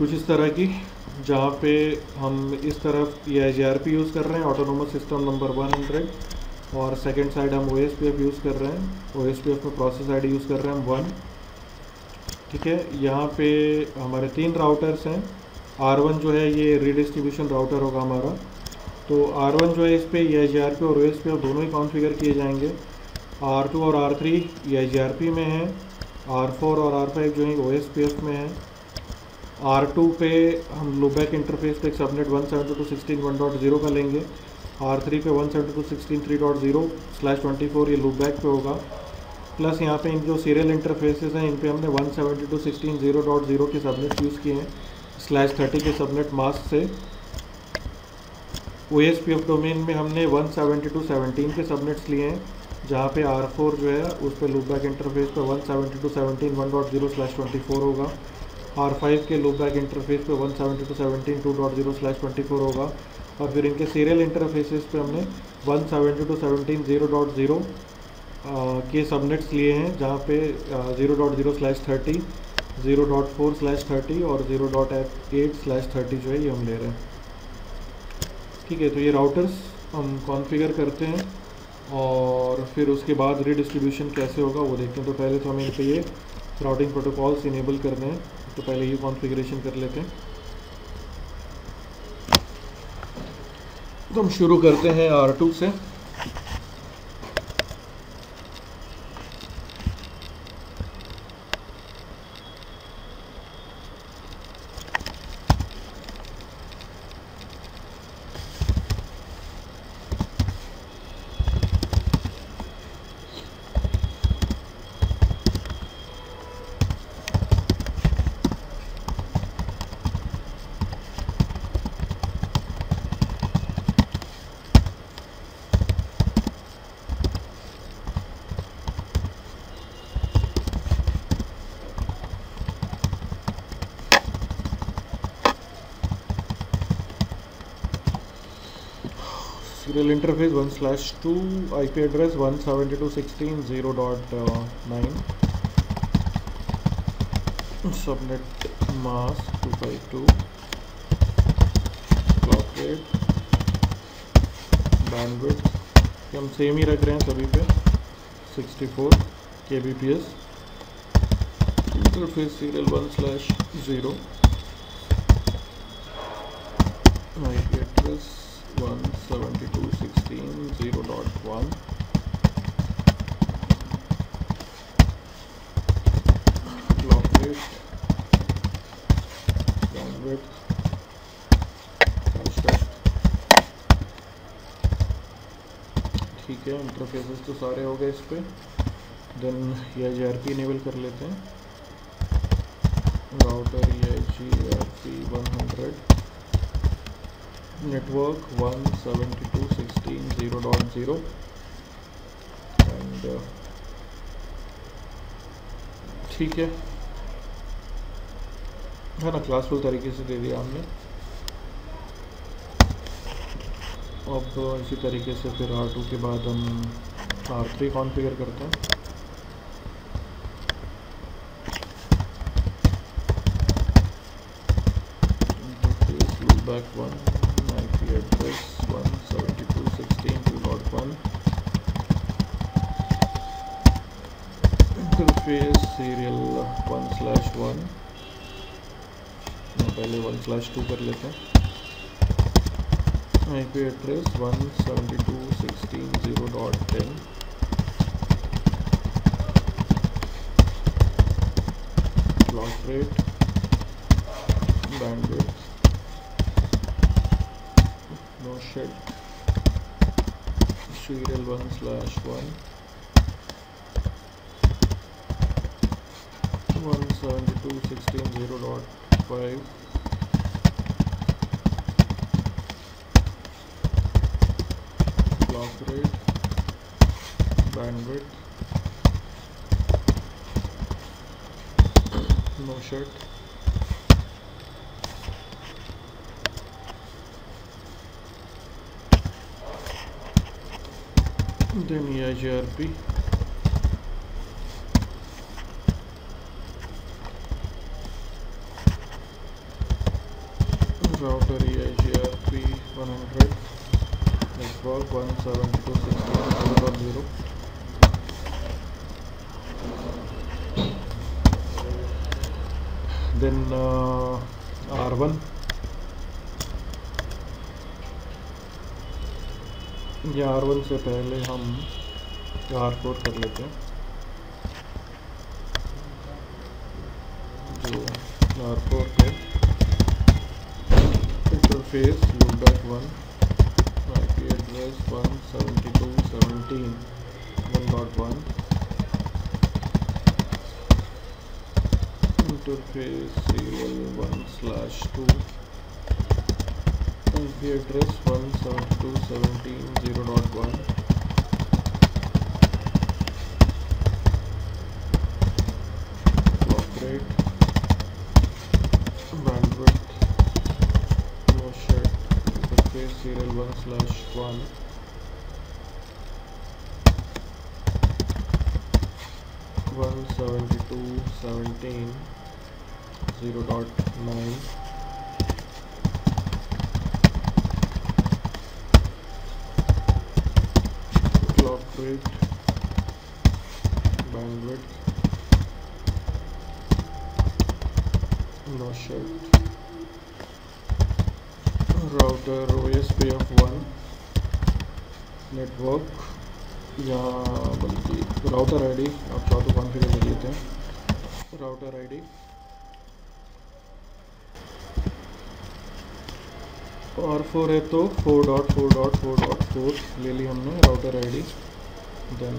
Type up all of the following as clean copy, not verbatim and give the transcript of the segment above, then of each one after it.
कुछ इस तरह की, जहाँ पे हम इस तरफ ये IGRP यूज़ कर रहे हैं, ऑटोनोमस सिस्टम नंबर 100, और सेकंड साइड हम OSPF यूज़ कर रहे हैं। OSPF में प्रोसेस ID यूज़ कर रहे हैं हम 1। ठीक है, यहाँ पे हमारे 3 राउटर्स हैं। R1 जो है ये रीडिस्ट्रीब्यूशन राउटर होगा हमारा, तो R1 जो है इस पर IGRP और OSPF दोनों ही कॉन्फ़िगर किए जाएंगे। R2 और R3 IGRP में है, R4 और R5 जो है OSPF में है। R2 पे हम लूपबैक इंटरफेस पे एक सबनेट 172.16.1.0 का लेंगे। R3 पे 172.16.3.0/24 ये लूपबैक पे होगा। प्लस यहाँ पे इन जो सीरियल इंटरफेसेस हैं इन पे हमने 172.16.0.0 के सबनेट यूज़ किए हैं /30 के सबनेट मास्क से। OSPF डोमेन में हमने 172.17 के सबनेट्स लिए हैं, जहाँ पे R4 जो है उस पर लूपबैक इंटरफेस पे 172.17.1.0/24 होगा। R5 के लूपबैक इंटरफेस पे 172.17.2.0/24 होगा। और फिर इनके सीरियल इंटरफेसेस पे हमने 172.17.0.0 के सबनेट्स लिए हैं, जहाँ पे 0.0/30, 0.4/30 और 0.8/30 जो है ये हम ले रहे हैं। ठीक है, तो ये राउटर्स हम कॉन्फ़िगर करते हैं और फिर उसके बाद रीडिस्ट्रीब्यूशन कैसे होगा वो देखते हैं। तो पहले तो हमें इन पे ये राउटिंग प्रोटोकॉल्स इनेबल करने हैं, तो पहले ये कॉन्फ़िगरेशन कर लेते हैं। तो हम शुरू करते हैं R2 से। Serial interface 1/2, IP address 172.16.0.9, subnet mask 252, clock rate, bandwidth हम सेम ही रख रहे हैं सभी पे 64 kbps, interface serial 1/0, IP address 172.16.0.1, clock rate, bandwidth, construct। ठीक है, इंटरफेसेस तो सारे हो गए इस पे। देन IGRP इनेबल कर लेते हैं। राउटर IGRP 100, network 172.16.0.0 एंड ठीक है ना, क्लासफुल तरीके से दे दिया हमने। अब इसी तरीके से फिर R2 के बाद हम R3 कॉन्फ़िगर करते हैं। Loopback 1, IP address 172.16.2.1, interface serial 1/1, पहले 1/2 कर लेते हैं। IP address 172.16.0.10, clock rate, bandwidth, no shed, serial 1/1, 172.16.0.5, clock rate, bandwidth, no shed, then IGRP, router EIGRP 100, network 172.16.0.0. Then R1, या R1 से पहले हम R4 कर लेते हैं। जो R4 पे interface loopback 1, IP address 172.17.1.1, interface serial 1/2, IP address 172.17.0.1, clock rate, bandwidth, no shit, interface serial 1/1, 172.17.0.9, clock rate, bandwidth, no shit, router OSPF1, network, या बल्कि राउटर आईडी आप चाहो तो कॉन्फ़िगर कर लेते हैं। राउटर आईडी R4 है तो 4.4.4.4 ले ली हमने राउटर आईडी। देन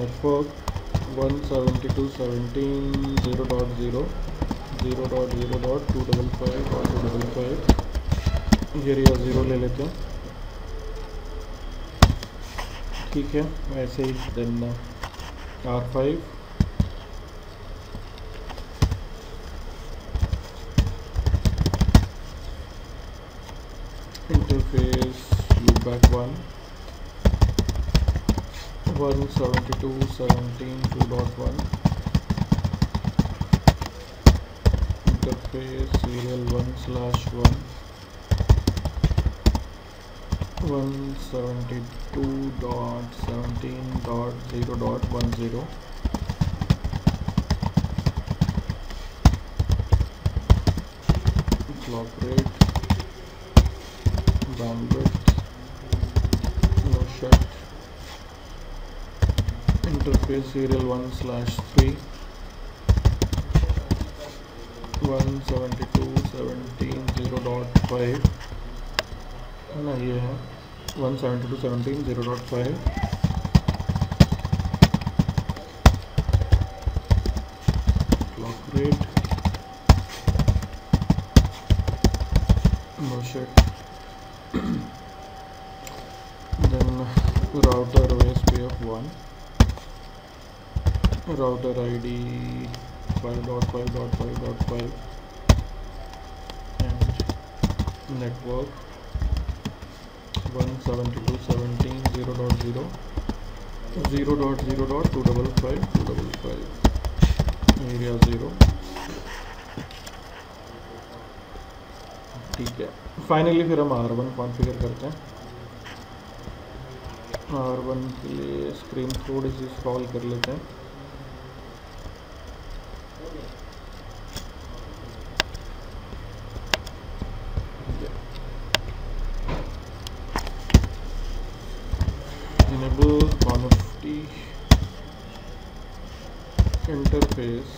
नेटवर्क 172.17.0.0, 0.0.255 और 255, एरिया 0 ले लेते हैं। ठीक है, ऐसे ही। Then R5, interface loopback 1, 172.17.2.1, interface serial 1/1, 172.17.0.10, clock rate, bandwidth, no shut, interface serial 1/3, 172.17.0.5, ना ये है 172.17.0.5, clock rate, no shit. Then router OSPF1, router ID 5.5.5.5, and network 172.17.0.0, 0.0.255, area 0। ठीक है, फाइनली फिर हम R1 कॉन्फ़िगर करते हैं। R1 के लिए स्क्रीन थोड़ी सी स्क्रॉल कर लेते हैं। enable connectivity interface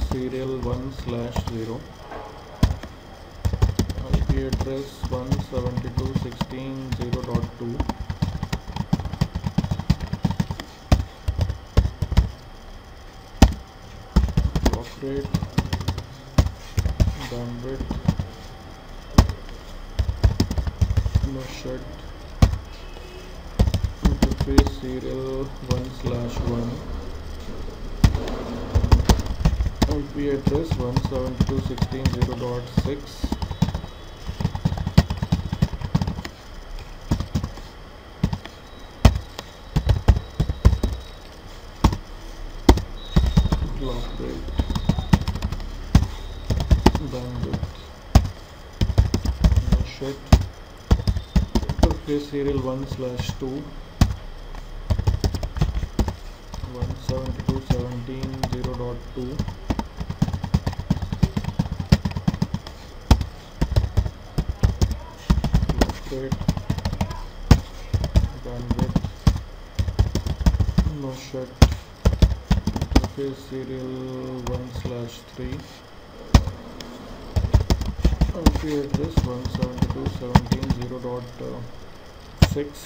serial 1/0, IP address 172.16.0.2, clock rate, bandwidth, no shut, interface serial 1/1, IP address 172.16.0.6, clock rate, bandwidth, shit. Interface serial 1/2 172.17.0.2 rate bandwidth no shit. Interface serial 1/3 IP address 172.17.0.6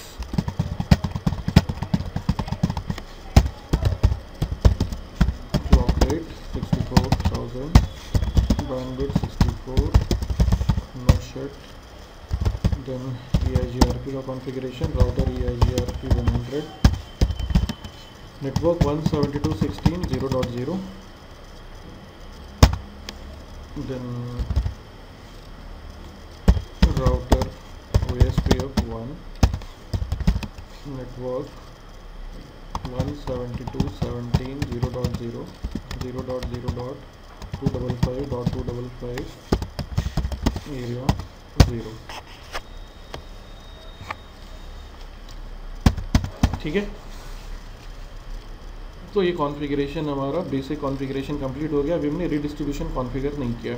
clock rate 64,000 bandwidth 64 no shit. Then EIGRP का configuration router EIGRP 100 network 172.16.0.0 then router OSPF 1 network 172.17.0.0 0.0.255.255 area 0. ठीक है, तो ये configuration हमारा basic configuration complete हो गया. अभी हमने रीडिस्ट्रीब्यूशन कॉन्फ़िगर नहीं किया,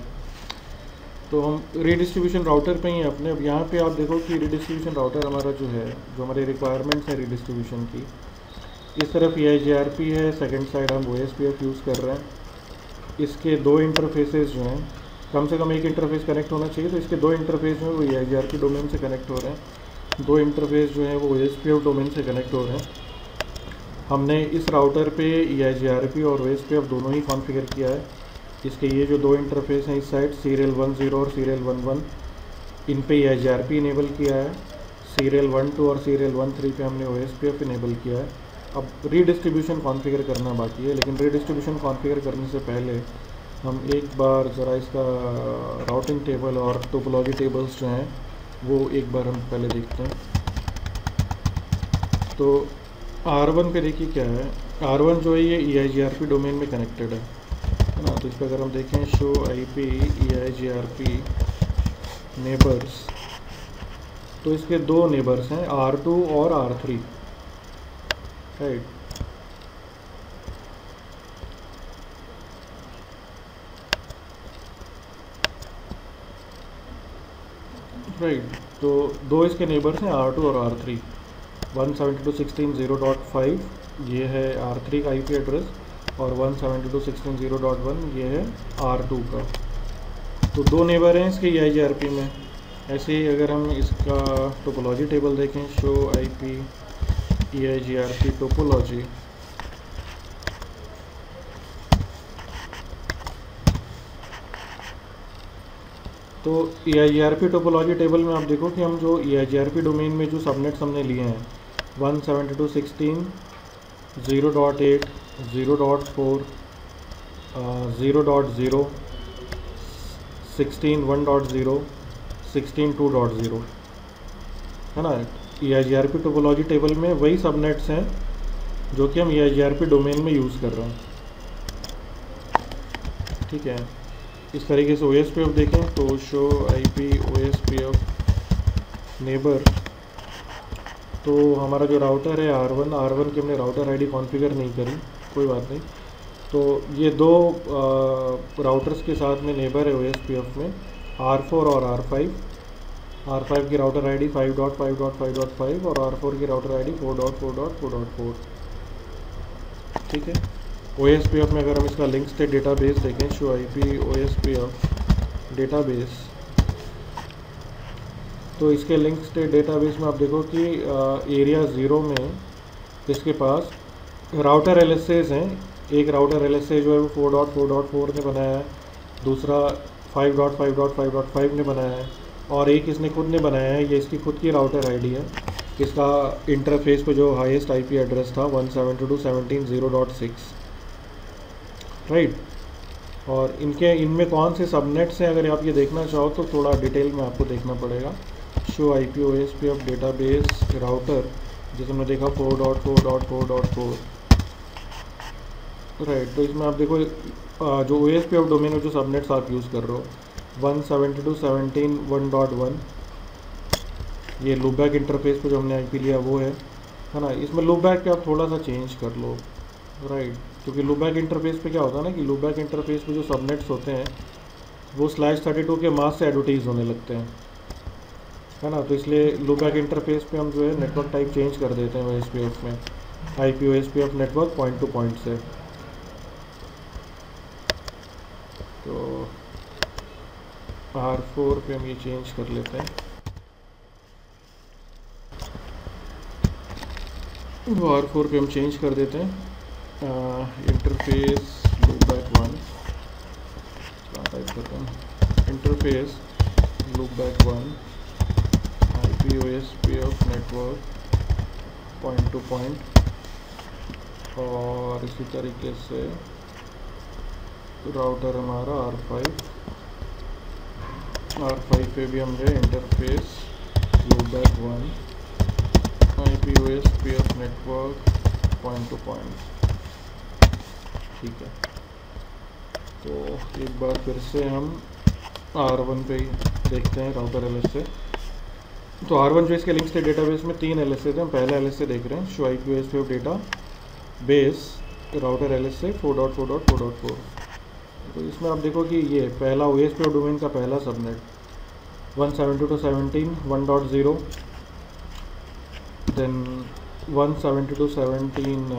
तो हम रीडिस्ट्रीब्यूशन राउटर पे ही हैं अपने. अब यहाँ पे आप देखो कि रीडिस्ट्रीब्यूशन राउटर हमारा जो है, जो हमारे रिक्वायरमेंट्स हैं रीडिस्ट्रीब्यूशन की, इस तरफ EIGRP है, सेकंड साइड हम OSPF यूज़ कर रहे हैं. इसके दो इंटरफेसेस जो हैं, कम से कम एक इंटरफेस कनेक्ट होना चाहिए, तो इसके दो इंटरफेस जो है वो EIGRP डोमेन से कनेक्ट हो रहे हैं, दो इंटरफेस जो हैं वो OSPF डोमेन से कनेक्ट हो रहे हैं. हमने इस राउटर पे EIGRP और OSPF दोनों ही कॉन्फ़िगर किया है. इसके ये जो दो इंटरफेस हैं इस साइड सीरियल 10 और सीरियल 11, इन पे EIGRP इनेबल किया है. सीरियल 12 और सीरियल 13 पे हमने OSPF इनेबल किया है. अब रीडिस्ट्रीब्यूशन कॉन्फ़िगर करना बाकी है, लेकिन रीडिस्ट्रीब्यूशन कॉन्फ़िगर करने से पहले हम एक बार ज़रा इसका राउटिंग टेबल और टोपोलॉजी टेबल्स जो हैं वो एक बार हम पहले देखते हैं. तो R1 पे देखिए क्या है. R1 जो है ये EIGRP डोमेन में कनेक्टेड है ना. तो इस पर अगर हम देखें शो IP EIGRP नेबर्स, तो इसके दो नेबर्स हैं R2 और R3, राइट. तो दो इसके नेबर्स हैं R2 और R3. 172.16.0.5 ये है R3 का IP एड्रेस और 172.16.0.1 ये है R2 का. तो दो नेबर हैं इसके EIGRP में. ऐसे ही अगर हम इसका टोपोलॉजी टेबल देखें, शो IP EIGRP टोपोलॉजी, तो EIGRP टोपोलॉजी टेबल में आप देखो कि हम जो EIGRP डोमेन में जो सबनेट्स हमने लिए हैं 172.16, 0.8, 0.4, 0.0, 16, 1.0, 16, 2.0 है ना. EIGRP टोपोलॉजी टेबल में वही सबनेट्स हैं जो कि हम EIGRP डोमेन में यूज़ कर रहे हैं. ठीक है, इस तरीके से OSPF देखें तो शो IP OSPF नेबर, तो हमारा जो राउटर है R1 की हमने राउटर ID कॉन्फ़िगर नहीं करी, कोई बात नहीं. तो ये दो राउटर्स के साथ में नेबर है OSPF में R4 और R5. R5 की राउटर ID 5.5.5.5 और R4 की राउटर ID 4.4.4.4. ठीक है. OSPF में अगर हम इसका लिंक स्टेट डेटाबेस देखें, शो IP OSPF डेटाबेस, तो इसके लिंक स्टेट डेटाबेस में आप देखो कि एरिया 0 में इसके पास राउटर LSAs हैं. एक राउटर LSA जो है वो 4.4.4 ने बनाया है, दूसरा 5.5.5.5 ने बनाया है, और एक इसने खुद ने बनाया है. ये इसकी खुद की राउटर ID है. इसका इंटरफेस पे जो हाईएस्ट IP एड्रेस था 172.17.0.6, राइट. और इनमें कौन से सबनेट्स हैं अगर आप ये देखना चाहो तो थोड़ा डिटेल में आपको देखना पड़ेगा. Show IP OSPF database router, जैसे हमने देखा 4.4.4.4, राइट. तो इसमें आप देखो जो OSPF डोमेन में जो सबनेट्स आप यूज़ कर रहे हो 172.17.1.1, ये लूपबैक इंटरफेस पे जो हमने आईपी लिया वो है ना। इसमें लूपबैक पे आप थोड़ा सा चेंज कर लो, राइट, क्योंकि लूपबैक इंटरफेस पे क्या होता है ना कि लूपबैक इंटरफेस पे जो सबनेट्स होते हैं वो /32 के मास्क से एडवर्टीज होने लगते हैं, है ना। तो इसलिए लूपबैक इंटरफेस पे हम जो है नेटवर्क टाइप चेंज कर देते हैं OSPF में, IP OSPF network point two point से। तो R4 पे हम ये चेंज कर लेते हैं, वो R4 पे हम चेंज कर देते हैं। इंटरफेस लूपबैक 1 टाइप करते हैं, interface loopback 1 IP OSPF network point two point, और इसी तरीके से राउटर हमारा R5 पे भी हम गए interface loopback 1 IP OSPF network point two point. ठीक है, तो एक बार फिर से हम R1 पे ही देखते हैं राउटर LSA। तो R1 जो इसके लिंक स्टेट डेटाबेस में 3 LSA थे, हम पहला LSA देख रहे हैं, show IP OSPF data base router LSA 4.4.4.4। तो इसमें आप देखो कि ये पहला OSPF डोमेन का पहला सबनेट 172.17 1.0, देन 172.17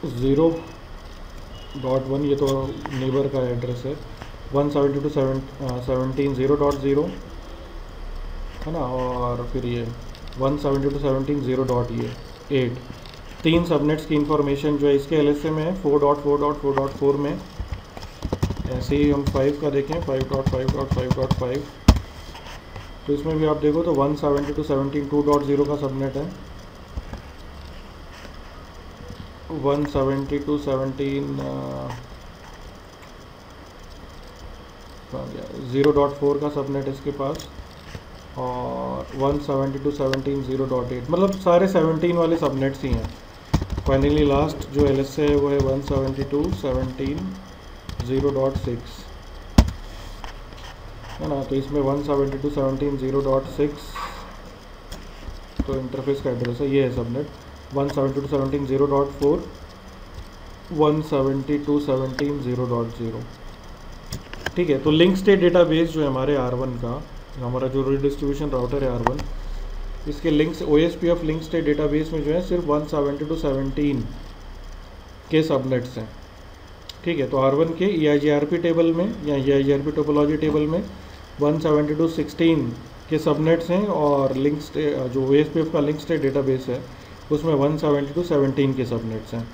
0.1, ये तो नेबर का एड्रेस है, 172.17 0.0, है ना, और फिर ये 172.17 0.8। 3 सबनेट्स की इंफॉर्मेशन जो है इसके LSA में है 4.4.4.4 में। ऐसे ही हम 5 का देखें 5.5.5.5, तो इसमें भी आप देखो तो 172.17 2.0 का सबनेट है, 172.17 0.4 का सबनेट इसके पास, और 172.17 0.8, मतलब सारे 17 वाले सबनेट्स ही हैं। फाइनली लास्ट जो LSA है वो है 172.17 0.6, है ना। तो इसमें 172.17 0.6 तो इंटरफेस का एड्रेस है, ये है सबनेट 172.17 0.4 172.17 0.0। ठीक है, तो लिंक स्टेट डेटाबेस जो है हमारे R1 का, हमारा जो रिडिस्ट्रीब्यूशन राउटर है R1, इसके links OSPF link state database में जो है सिर्फ 172.17 के सबनेट्स हैं। ठीक है, तो R1 के EIGRP टेबल में या EIGRP टोपोलॉजी टेबल में 172.16 के सबनेट्स हैं, और लिंक जो OSPF का लिंक स्टेट डेटाबेस है उसमें 172.17 के सबनेट्स हैं।